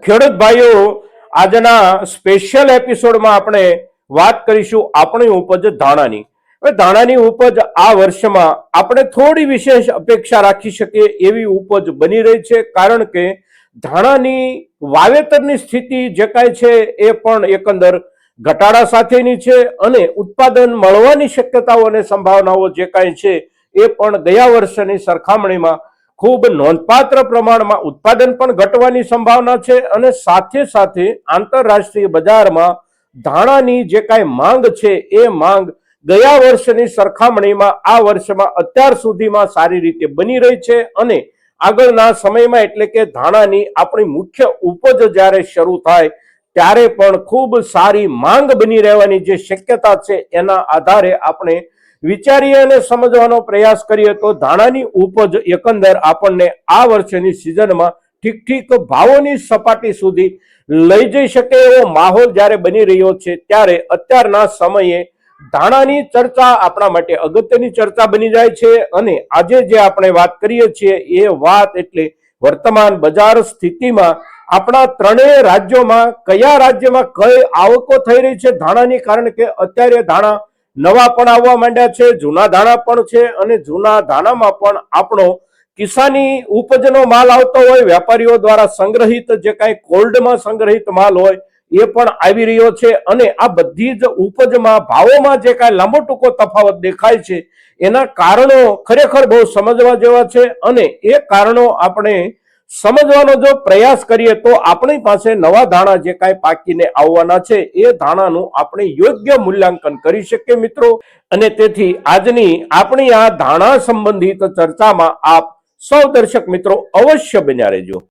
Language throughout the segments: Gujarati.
ખેડૂત ભાઈઓ, આજના સ્પેશિયલ એપિસોડમાં આપણે વાત કરીશું આપણી ઉપજ ધાણાની. હવે ધાણાની ઉપજ આ વર્ષમાં આપણે થોડી વિશેષ અપેક્ષા રાખી શકીએ એવી ઉપજ બની રહી છે, કારણ કે ધાણાની વાવેતરની સ્થિતિ જે કાંઈ છે એ પણ એકંદર ઘટાડા સાથેની છે અને ઉત્પાદન મળવાની શક્યતાઓ અને સંભાવનાઓ જે કાંઈ છે એ પણ ગયા વર્ષની સરખામણીમાં ખૂબ નોંધપાત્ર પ્રમાણમાં ઉત્પાદન પણ ઘટવાની સંભાવના છે અને સાથે સાથે આંતરરાષ્ટ્રીય બજારમાં ધાણાની જે કાંઈ માંગ છે એ માંગ ગયા વર્ષની સરખામણીમાં આ વર્ષમાં અત્યાર સુધીમાં સારી રીતે બની રહી છે અને આગળના સમયમાં એટલે કે ધાણાની આપણી મુખ્ય ઉપજ જ્યારે શરૂ થાય ત્યારે પણ ખૂબ સારી માંગ બની રહેવાની જે શક્યતા છે એના આધારે આપણે વિચારીએ અને સમજવાનો પ્રયાસ કરીએ તો ધાણાની ઉપજ એકંદર આપણને આ વર્ષની સિઝનમાં ઠીક ભાવોની સપાટી સુધી લઈ જઈ શકે એવો માહોલ જ્યારે બની રહ્યો છે ત્યારે અત્યારના સમયે ધાણાની ચર્ચા આપણા માટે અગત્યની ચર્ચા બની જાય છે અને આજે જે આપણે વાત કરીએ છીએ એ વાત એટલે વર્તમાન બજાર સ્થિતિમાં આપણા ત્રણેય રાજ્યોમાં કયા રાજ્યમાં કઈ આવકો થઈ રહી છે ધાણાની, કારણ કે અત્યારે ધાણા નવા પણ આવવા માંડ્યા છે, જૂના ધાણા પણ છે અને જૂના ધાણામાં પણ આપણો કિસાની ઉપજનો માલ આવતો હોય, વેપારીઓ દ્વારા સંગ્રહિત જે કાંઈ કોલ્ડમાં સંગ્રહિત માલ હોય એ પણ આવી રહ્યો છે અને આ બધી જ ઉપજમાં ભાવોમાં જે કાંઈ લાંબો ટૂંકો તફાવત દેખાય છે એના કારણો ખરેખર બહુ સમજવા જેવા છે અને એ કારણો આપણે સમજવાનો જો પ્રયાસ કરીએ તો આપણી પાસે નવા ધાણા જે કાંઈ પાકીને આવવાના છે એ ધાણાનું આપણે યોગ્ય મૂલ્યાંકન કરી શકીએ મિત્રો. અને તેથી આજની આપણી આ ધાણા સંબંધિત ચર્ચામાં આપ સૌ દર્શક મિત્રો અવશ્ય બન્યા રહેજો.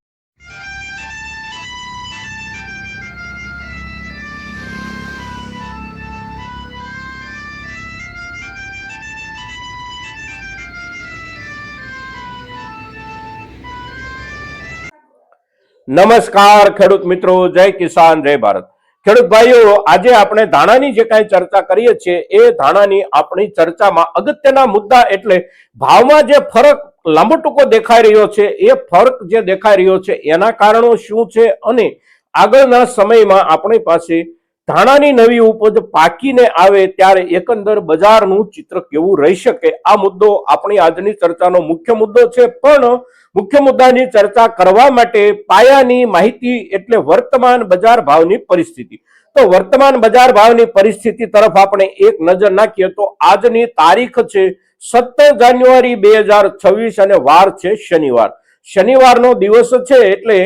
નમસ્કાર ખેડૂત મિત્રો, જય કિસાન જય ભારત. ખેડૂત ભાઈઓ, આજે આપણે ધાણાની જે કાંઈ ચર્ચા કરીએ છીએ એ ધાણાની આપણી ચર્ચામાં અગત્યના મુદ્દા એટલે ભાવમાં જે ફરક લાંબો ટૂંકો દેખાઈ રહ્યો છે એ ફરક જે દેખાઈ રહ્યો છે એના કારણો શું છે અને આગળના સમયમાં આપણી પાસે ધાણાની નવી ઉપજ પાકીને આવે ત્યારે એકંદર બજારનું ચિત્ર કેવું રહી શકે, આ મુદ્દો આપણી આજની ચર્ચાનો મુખ્ય મુદ્દો છે. પણ મુખ્ય મુદ્દાની ચર્ચા કરવા માટે પાયાની માહિતી એટલે વર્તમાન બજાર ભાવની પરિસ્થિતિ. તો વર્તમાન બજાર ભાવની પરિસ્થિતિ તરફ આપણે એક નજર નાખીએ તો આજની તારીખ છે 17 જાન્યુઆરી 2026 અને વાર છે શનિવાર. શનિવારનો દિવસ છે એટલે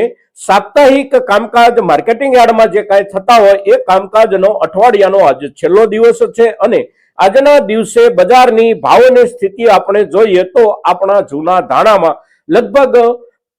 સાપ્તાહિક કામકાજ માર્કેટિંગ યાર્ડમાં જે કાંઈ થતા હોય એ કામકાજનો અઠવાડિયાનો આજે છેલ્લો દિવસ છે અને આજના દિવસે બજારની ભાવોની સ્થિતિ આપણે જોઈએ તો આપણા જૂના ધાણામાં લગભગ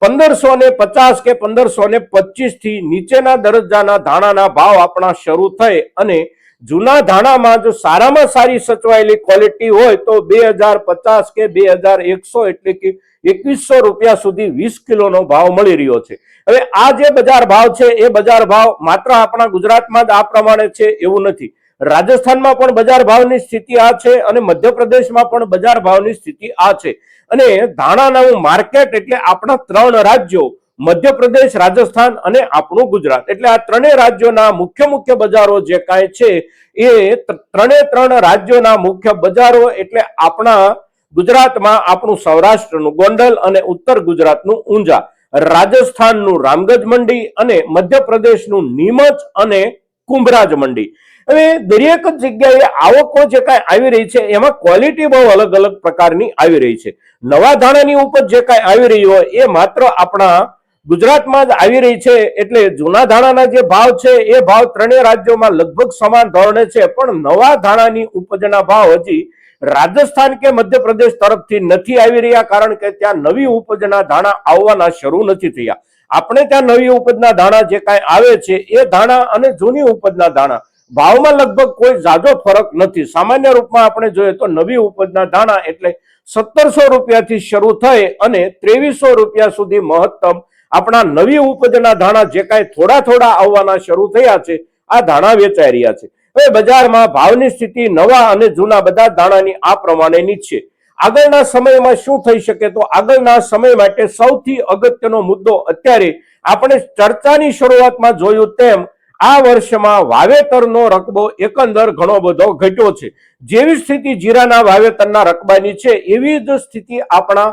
1550 કે 1525 થી નીચેના દરજ્જાના ધાણાના ભાવ આપણા શરૂ થઈ અને જૂના ધાણામાં જો સારામાં સારી સચવાયેલી ક્વોલિટી હોય તો 2050 કે 2100 એટલે કે 2100 રૂપિયા સુધી 20 કિલોનો ભાવ મળી રહ્યો છે. હવે આ જે બજાર ભાવ છે એ બજાર ભાવ માત્ર આપણા ગુજરાતમાં જ આ પ્રમાણે છે એવું નથી. રાજસ્થાનમાં પણ બજાર ભાવની સ્થિતિ આ છે અને મધ્યપ્રદેશમાં પણ બજાર ભાવની સ્થિતિ આ છે અને ધાણાનું માર્કેટ એટલે આપણા ત્રણ રાજ્યો મધ્યપ્રદેશ, રાજસ્થાન અને આપણું ગુજરાત એટલે આ ત્રણેય રાજ્યોના મુખ્ય બજારો જે કાંઈ છે એ ત્રણ રાજ્યોના મુખ્ય બજારો એટલે આપણા ગુજરાતમાં આપણું સૌરાષ્ટ્રનું ગોંડલ અને ઉત્તર ગુજરાતનું ઊંઝા, રાજસ્થાનનું રામગંજ મંડી અને મધ્યપ્રદેશનું નીમચ અને કુંભરાજ મંડી. હવે દરેક જગ્યાએ આવકો જે કાંઈ આવી રહી છે એમાં ક્વોલિટી બહુ અલગ અલગ પ્રકારની આવી રહી છે. નવા ધાણાની ઉપજ જે કાંઈ આવી રહી હોય એ માત્ર આપણા ગુજરાતમાં જ આવી રહી છે એટલે જૂના ધાણાના જે ભાવ છે એ ભાવ ત્રણેય રાજ્યોમાં લગભગ સમાન ધોરણે છે, પણ નવા ધાણાની ઉપજના ભાવ હજી રાજસ્થાન કે મધ્યપ્રદેશ તરફથી નથી આવી રહ્યા, કારણ કે ત્યાં નવી ઉપજના ધાણા આવવાના શરૂ નથી થયા. આપણે ત્યાં નવી ઉપજના ધાણા જે કાંઈ આવે છે એ ધાણા અને જૂની ઉપજના ધાણા ભાવમાં લગભગ કોઈ ઝાઝો ફરક નથી. સામાન્ય રૂપમાં આપણે જોઈએ તો નવી ઉપજના ધાણા એટલે 1700 રૂપિયાથી શરૂ થઈ અને 2300 રૂપિયા સુધી મહત્તમ આપણા નવી ઉપજના ધાણા જે કાંઈ થોડા આવવાના શરૂ થયા છે આ ધાણા વેચાઈ રહ્યા છે. હવે બજારમાં ભાવની સ્થિતિ નવા અને જૂના બધા ધાણાની આ પ્રમાણેની છે. આગળના સમયમાં શું થઈ શકે તો આગળના સમય માટે સૌથી અગત્યનો મુદ્દો અત્યારે આપણે ચર્ચાની શરૂઆતમાં જોયું તેમ આ વર્ષમાં વાવેતરનો રકબો એકંદર ઘણો બધો ઘટ્યો છે. જેવી સ્થિતિ જીરાના વાવેતરના રકબાની છે એવી જ સ્થિતિ આપણા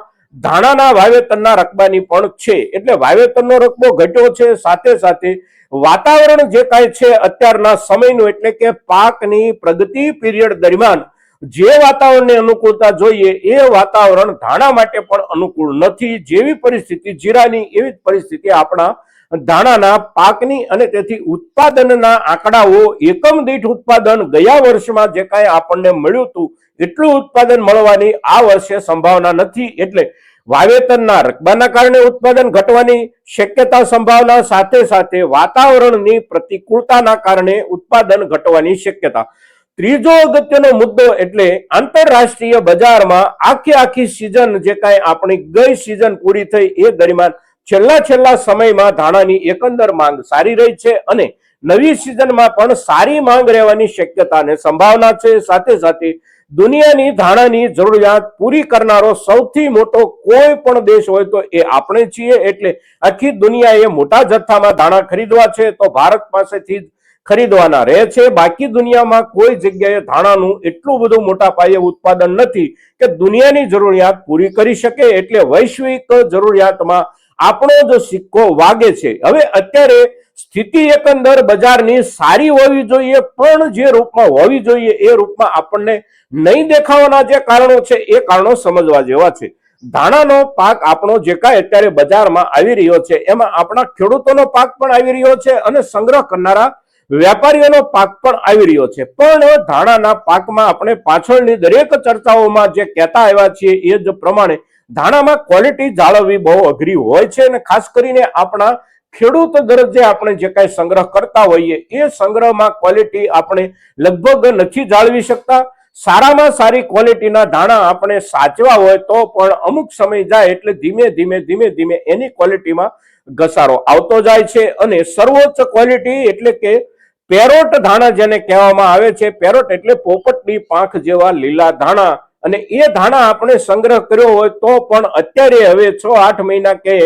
ધાણાના વાવેતરના રકબાની પણ છે. એટલે વાવેતરનો રકબો ઘટ્યો છે, સાથે સાથે વાતાવરણ જે કાંઈ છે અત્યારના સમયનું, એટલે કે પાકની પ્રગતિ પીરિયડ દરમિયાન જે વાતાવરણની અનુકૂળતા જોઈએ એ વાતાવરણ ધાણા માટે પણ અનુકૂળ નથી. જેવી પરિસ્થિતિ જીરાની એવી જ પરિસ્થિતિ આપણા ધાણાના પાકની, અને તેથી ઉત્પાદનના આંકડાઓ એકમ દીઠ ઉત્પાદન ગયા વર્ષમાં જે કાંઈ આપણને મળ્યું હતું એટલું ઉત્પાદન મળવાની આ વર્ષે સંભાવના નથી. એટલે વાવેતરના રકબાના કારણે ઉત્પાદન ઘટવાની શક્યતા સંભાવના, સાથે સાથે વાતાવરણની પ્રતિકૂળતાના કારણે ઉત્પાદન ઘટવાની શક્યતા. ત્રીજો અગત્યનો મુદ્દો એટલે આંતરરાષ્ટ્રીય બજારમાં આખી સિઝન જે કાંઈ આપણી ગઈ સિઝન પૂરી થઈ એ દરમિયાન છેલ્લા સમયમાં ધાણાની એકંદર માંગ સારી રહી છે અને નવી સિઝનમાં પણ સારી માંગ રહેવાની શક્યતા અને સંભાવના છે. સાથે સાથે દુનિયાની ધાણાની જરૂરિયાત પૂરી કરનારો સૌથી મોટો કોઈ પણ દેશ હોય તો એ આપણે છીએ. એટલે આખી દુનિયાએ મોટા જથ્થામાં ધાણા ખરીદવા છે તો ભારત પાસેથી જ ખરીદવાના રહે છે. બાકી દુનિયામાં કોઈ જગ્યાએ ધાણાનું એટલું બધું મોટા પાયે ઉત્પાદન નથી કે દુનિયાની જરૂરિયાત પૂરી કરી શકે. એટલે વૈશ્વિક જરૂરિયાતમાં આપણો જ સિક્કો વાગે છે. હવે અત્યારે સ્થિતિ એકંદર બજારની સારી હોવી જોઈએ, પણ જે રૂપમાં હોવી જોઈએ એ રૂપમાં આપણને નહીં દેખાવાના જે કારણો છે એ કારણો સમજવા જેવા છે. ધાણાનો પાક આપણો જે કાંઈ અત્યારે બજારમાં આવી રહ્યો છે એમાં આપણા ખેડૂતોનો પાક પણ આવી રહ્યો છે અને સંગ્રહ કરનારા વેપારીઓનો પાક પણ આવી રહ્યો છે. પણ ધાણાના પાકમાં આપણે પાછળની દરેક ચર્ચાઓમાં જે કહેતા આવ્યા છીએ એ જ પ્રમાણે ધાણામાં ક્વોલિટી જાળવવી બહુ અઘરી હોય છે અને ખાસ કરીને આપણા ખેડૂત દરજ્જે આપણે જે કાંઈ સંગ્રહ કરતા હોઈએ એ સંગ્રહમાં ક્વોલિટી આપણે લગભગ નથી જાળવી શકતા. સારામાં સારી ક્વોલિટીના ધાણા આપણે સાચવા હોય તો પણ અમુક સમય જાય એટલે ધીમે ધીમે એની ક્વોલિટીમાં ઘસારો આવતો જાય છે અને સર્વોચ્ચ ક્વોલિટી એટલે કે પેરોટ ધાણા જેને કહેવામાં આવે છે, પેરોટ એટલે પોપટની પાંખ જેવા લીલા ધાણા, અને એ ધાણા આપણે સંગ્રહ કર્યો હોય તો પણ અત્યારે હવે 6-8 મહિના કે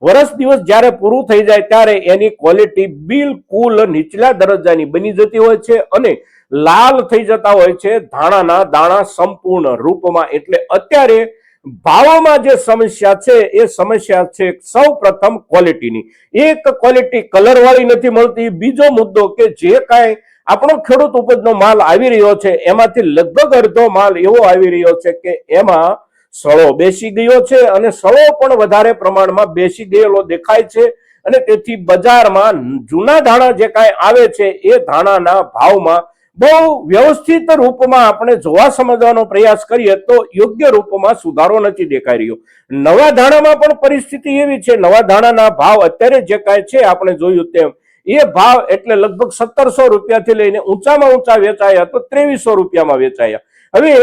વર્ષ દિવસ જ્યારે પૂરું થઈ જાય ત્યારે એની ક્વોલિટી બિલકુલ નીચલા દરજ્જાની બની જતી હોય છે અને લાલ થઈ જતા હોય છે ધાણાના દાણા સંપૂર્ણ રૂપમાં. એટલે અત્યારે ભાવોમાં જે સમસ્યા છે એ સમસ્યા છે સૌ પ્રથમ ક્વોલિટીની. એક ક્વોલિટી કલર વાળી નથી મળતી. બીજો મુદ્દો કે જે કાંઈ આપણો ખેડૂત ઉપજનો માલ આવી રહ્યો છે એમાંથી લગભગ અડધો માલ એવો આવી રહ્યો છે કે એમાં સળો બેસી ગયો છે અને સળો પણ વધારે પ્રમાણમાં બેસી ગયેલો દેખાય છે અને તેથી બજારમાં જૂના ધાણા જે કાંઈ આવે છે એ ધાણાના ભાવમાં બહુ વ્યવસ્થિત રૂપમાં આપણે જોવા સમજવાનો પ્રયાસ કરીએ તો યોગ્ય રૂપમાં સુધારો નથી દેખાઈ રહ્યો. નવા ધાણામાં પણ પરિસ્થિતિ એવી છે. નવા ધાણાના ભાવ અત્યારે જે કાંઈ છે આપણે જોયું તેમ એ ભાવ એટલે લગભગ 1700 રૂપિયાથી લઈને ઊંચામાં ઊંચા વેચાયા તો 2300 રૂપિયામાં વેચાયા. હવે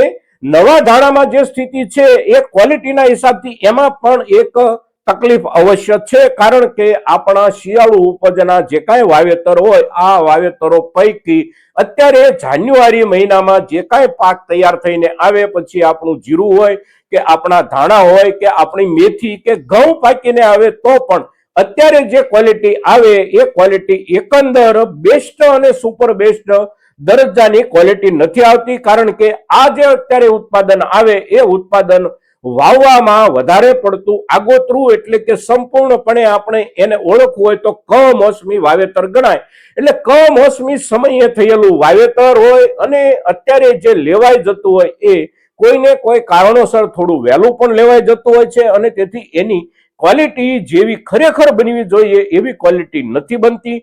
નવા ધાણામાં જે સ્થિતિ છે એ ક્વોલિટીના હિસાબથી એમાં પણ એક તકલીફ અવશ્ય છે, કારણ કે આપણા શિયાળુ ઉપજના જે કાંઈ વાવેતર હોય આ વાવેતરો પૈકી અત્યારે જાન્યુઆરી મહિનામાં જે કાંઈ પાક તૈયાર થઈને આવે પછી આપણું જીરું હોય કે આપણા ધાણા હોય કે આપણી મેથી કે ઘઉં પાકીને આવે તો પણ અત્યારે જે ક્વોલિટી આવે એ ક્વોલિટી એકંદર બેસ્ટ અને સુપર બેસ્ટ દરજ્જાની ક્વોલિટી નથી આવતી, કારણ કે આ જે અત્યારે ઉત્પાદન આવે એ ઉત્પાદન વાવવામાં વધારે પડતું આગોતરું એટલે કે સંપૂર્ણપણે આપણે એને ઓળખવું હોય તો કમોસમી વાવેતર ગણાય. એટલે કમોસમી સમયે થયેલું વાવેતર હોય અને અત્યારે જે લેવાઈ જતું હોય એ કોઈને કોઈ કારણોસર થોડું વહેલું પણ લેવાઈ જતું હોય છે અને તેથી એની ક્વોલિટી જેવી ખરેખર બનવી જોઈએ એવી ક્વોલિટી નથી બનતી.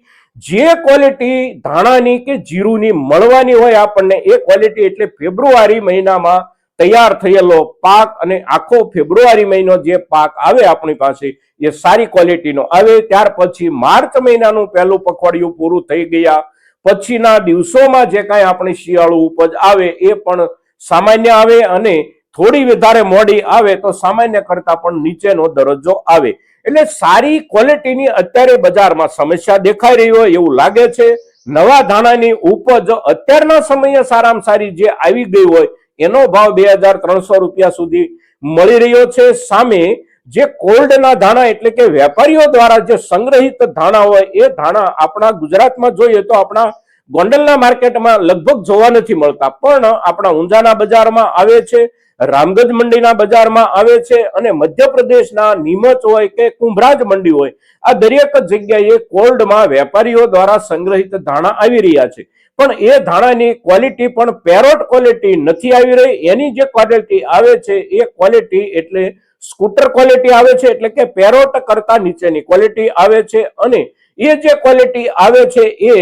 જે ક્વોલિટી ધાણાની કે જીરુની મળવાની હોય આપણને એ ક્વોલિટી એટલે ફેબ્રુઆરી મહિનામાં તૈયાર થયેલો પાક અને આખો ફેબ્રુઆરી મહિનો જે પાક આવે આપણી પાસે એ સારી ક્વોલિટીનો આવે. ત્યાર પછી માર્ચ મહિનાનું પહેલું પખવાડિયું પૂરું થઈ ગયા પછીના દિવસોમાં જે કાંઈ આપણી શિયાળુ ઉપજ આવે એ પણ સામાન્ય આવે અને થોડી વધારે મોડી આવે તો સામાન્ય કરતા પણ નીચેનો દરજ્જો આવે. એટલે સારી ક્વોલિટીની અત્યારે બજારમાં સમસ્યા દેખાઈ રહી હોય એવું લાગે છે. નવા ધાણાની ઉપજ અત્યારના સમયે સારામાં સારી જે આવી ગઈ હોય એનો ભાવ 2300 રૂપિયા સુધી મળી રહ્યો છે. સામે જે કોલ્ડના ધાણા એટલે કે વેપારીઓ દ્વારા જે સંગ્રહિત ધાણા હોય એ ધાણા આપણા ગુજરાતમાં જોઈએ તો આપણા ગોંડલના માર્કેટમાં લગભગ જોવા નથી મળતા, પણ આપણા ઊંઝાના બજારમાં આવે છે, રામગંજ મંડીના બજારમાં આવે છે, અને મધ્યપ્રદેશના નીમચ હોય કે કુંભરાજ મંડી હોય, આ દરેક જગ્યાએ કોલ્ડમાં વેપારીઓ દ્વારા સંગ્રહિત ધાણા આવી રહ્યા છે. પણ એ ધાણાની ક્વોલિટી પણ પેરોટ ક્વોલિટી નથી આવી રહી. એની જે ક્વોલિટી આવે છે એ ક્વોલિટી એટલે સ્કૂટર ક્વોલિટી આવે છે, એટલે કે પેરોટ કરતા નીચેની ક્વોલિટી આવે છે, અને એ જે ક્વોલિટી આવે છે એ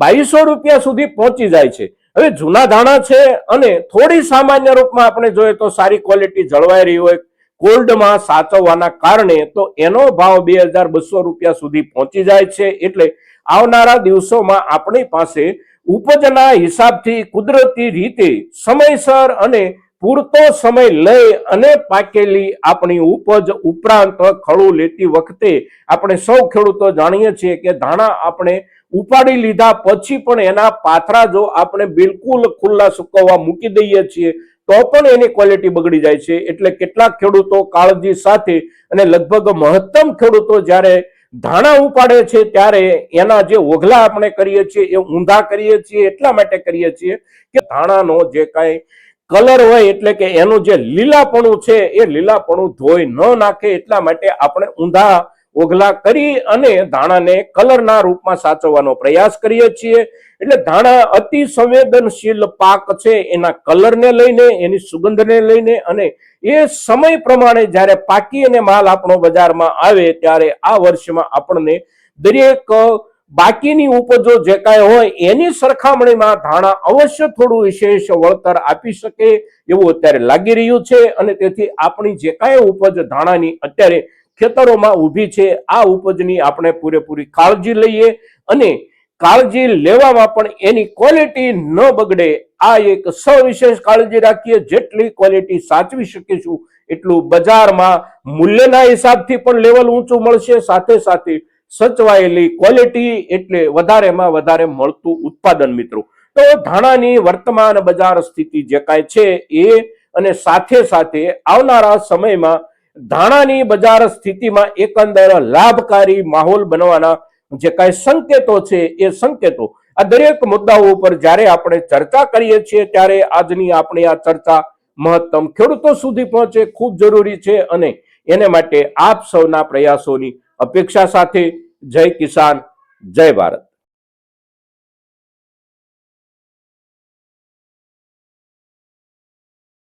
2200 રૂપિયા સુધી પહોંચી જાય છે. હવે જૂના ધાણા છે અને થોડી સામાન્ય રૂપમાં આપણે જોઈએ તો સારી ક્વોલિટી જળવાઈ રહી હોય કોલ્ડમાં સાચવવાના કારણે, તો એનો ભાવ 2200 રૂપિયા સુધી પહોંચી જાય છે. એટલે આવનારા દિવસોમાં આપણી પાસે ઉપજના હિસાબથી કુદરતી રીતે સમયસર અને પૂરતો સમય લઈ અને પાકેલી આપણી ઉપજ ઉપરાંત ખડું લેતી વખતે આપણે સૌ ખેડૂતો જાણીએ છીએ કે ધાણા આપણે ઉપાડી લીધા પછી પણ એના પાથરા જો આપણે બિલકુલ ખુલ્લા સુકવવા મૂકી દઈએ છીએ તો પણ એની ક્વોલિટી બગડી જાય છે. એટલે કેટલાક ખેડૂતો કાળજી સાથે અને લગભગ મહત્તમ ખેડૂતો જ્યારે ધાણા ઉપાડે છે ત્યારે એના જે ઓઘલા આપણે કરીએ છીએ એ ઊંધા કરીએ છીએ. એટલા માટે કરીએ છીએ કે ધાણાનો જે કાંઈ કલર હોય એટલે કે એનું જે લીલાપણું છે એ લીલાપણું ધોઈ ન નાખે એટલા માટે આપણે ઊંધા ઓઘલા કરી અને ધાણાને કલરના રૂપમાં સાચવવાનો પ્રયાસ કરીએ છીએ. એટલે ધાણા અતિ સંવેદનશીલ પાક છે, એના કલરને લઈને, એની સુગંધને લઈને, અને એ સમય પ્રમાણે જ્યારે પાકી અને માલ આપણો બજારમાં આવે ત્યારે આ વર્ષમાં આપણને દરેક બાકીની ઉપજો જે કાંઈ હોય એની સરખામણીમાં ધાણા અવશ્ય થોડું વિશેષ વળતર આપી શકે એવું અત્યારે લાગી રહ્યું છે. અને તેથી આપણી જે કાંઈ ઉપજ ધાણાની અત્યારે ખેતરોમાં ઊભી છે આ ઉપજની આપણે પૂરેપૂરી કાળજી લઈએ અને કાળજી લેવામાં પણ એની ક્વોલિટી ન બગડે આ એક સવિશેષ કાળજી રાખીએ. જેટલી ક્વોલિટી સાચવી શકીશું એટલું બજારમાં મૂલ્યના હિસાબથી પણ લેવલ ઊંચું મળશે, સાથે સાથે સચવાયેલી ક્વોલિટી એટલે વધારેમાં વધારે મળતું ઉત્પાદન. મિત્રો, તો ધાણાની વર્તમાન બજાર સ્થિતિ જે કાંઈ છે એ અને સાથે સાથે આવનારા સમયમાં ધાણાની બજાર સ્થિતિમાં એકંદર લાભકારી માહોલ બનવાના જે કાંઈ સંકેતો છે એ સંકેતો આ દરેક મુદ્દાઓ ઉપર જ્યારે આપણે ચર્ચા કરીએ છીએ ત્યારે આજની આપણી આ ચર્ચા મહત્તમ ખેડૂતો સુધી પહોંચે ખૂબ જરૂરી છે. અને એને માટે આપ સૌના પ્રયાસોની અપેક્ષા સાથે જય કિસાન, જય ભારત.